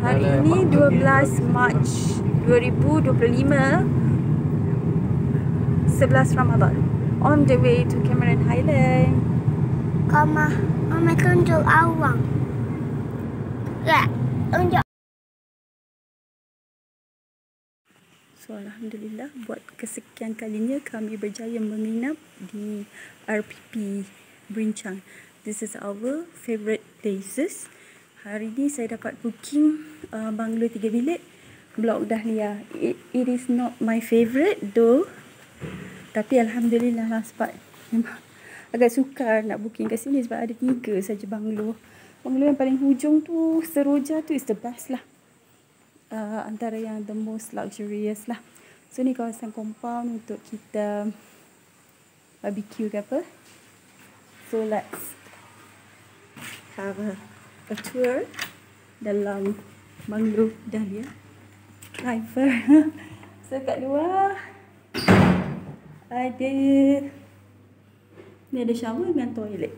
Hari ini 12 Mac 2025, 11 Ramadan. On the way to Cameron Highland. Mama tunjuk awang. Ya, tunjuk. So alhamdulillah, buat kesekian kalinya kami berjaya menginap di RPP Berincang. This is our favourite places. Hari ni saya dapat booking banglo 3 bilik Blok Dahlia. It is not my favourite though, tapi alhamdulillah lah, sebab memang agak sukar nak booking kat sini sebab ada 3 saja banglo. Banglo yang paling hujung tu, Seroja tu is the best lah. Antara yang the most luxurious lah. So ni kawasan compound untuk kita barbecue ke apa. So let's have a tour dalam banglo Dahlia. Driver. So kat luar ada, ni ada shower dengan toilet.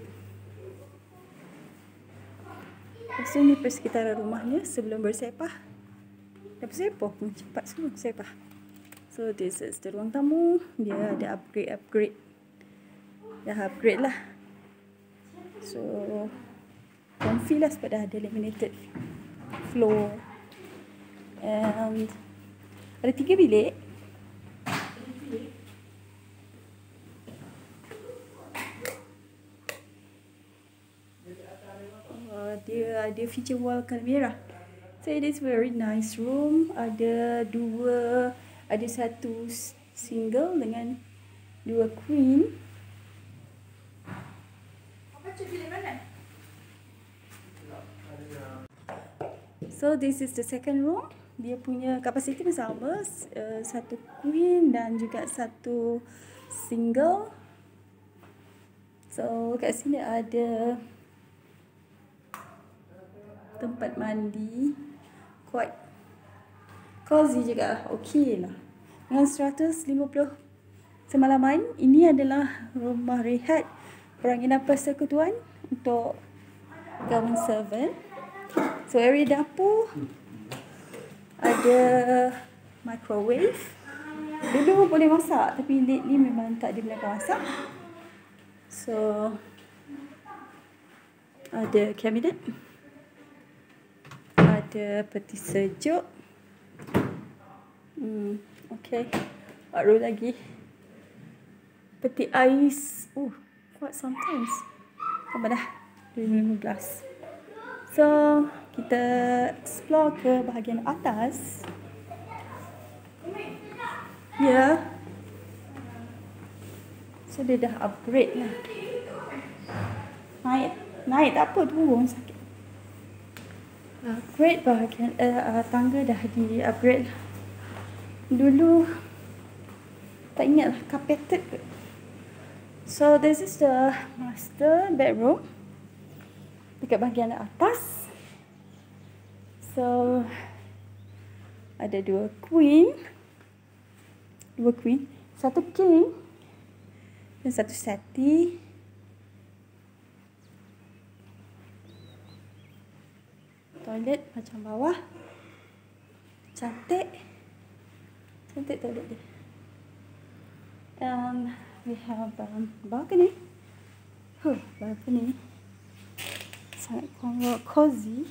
Lepas tu ni persekitaran rumahnya sebelum bersepah. Dah bersepah pun cepat semua bersepah. So this is the ruang tamu. Dia ada upgrade. Dah upgrade lah. So comfy lah sebab dah ada laminated floor. And ada 3 bilik. Dia ada feature wall color merah. So it is very nice room. Ada satu single dengan 2 queen. So this is the second room. Dia punya kapasiti bersama, 1 queen dan juga 1 single. So kat sini ada tempat mandi, quite cozy juga, okey lah. Dengan 150 semalaman. Ini adalah rumah rehat peranginan persekutuan untuk kawan servant. So area dapur ada microwave. Dulu boleh masak tapi lately memang tak dibolehkan masak. So ada kabinet, ada peti sejuk. Okay, baru lagi peti ais. Quite sometimes. Apa dah? 2015. So kita explore ke bahagian atas. Ya. So dia dah upgrade lah. Naik tak apa, turun sakit. Upgrade bahagian tangga dah di upgrade. Dulu tak ingat lah, carpeted ke. So this is the master bedroom dekat bahagian atas. So ada 2 queen, 1 king dan 1 settee. Toilet macam bawah. Cantik toilet dia. And we have balcony. Balcony sangat cozy.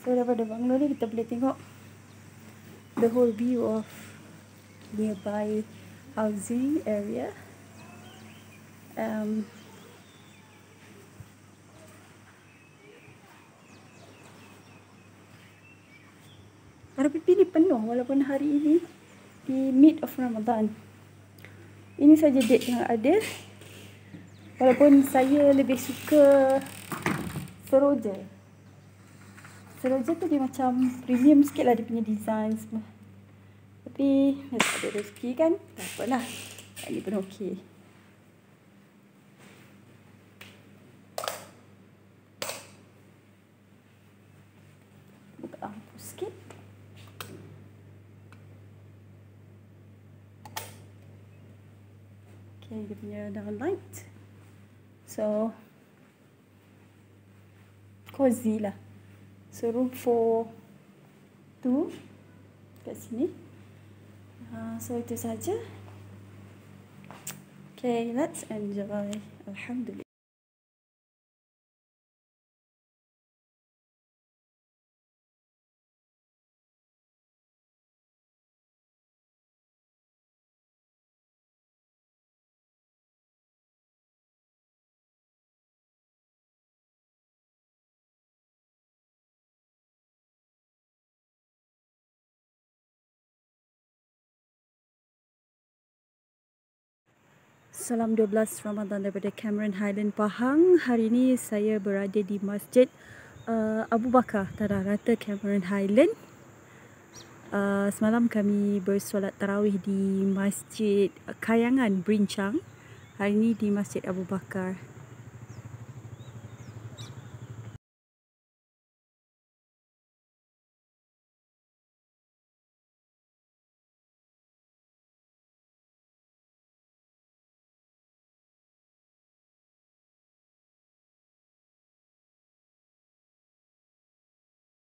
So daripada banglo ni kita boleh tengok the whole view of nearby housing area. RPP ni penuh walaupun hari ini di mid of Ramadan. Ini saja date yang ada. Walaupun saya lebih suka Seroja. Seroja tu dia macam premium sikit lah dia punya design semua. Tapi tak ada rezeki kan, tak apalah. Ini pun okey. Buka lampu sikit. Okay, dia punya down light. So cozy lah. So room for satu kat sini. So itu saja. Okay, let's enjoy. Alhamdulillah. Salam 12 Ramadan daripada Cameron Highland Pahang. Hari ini saya berada di Masjid Abu Bakar Tanah Rata Cameron Highland. Semalam kami bersolat tarawih di Masjid Kayangan Brincang. Hari ini di Masjid Abu Bakar.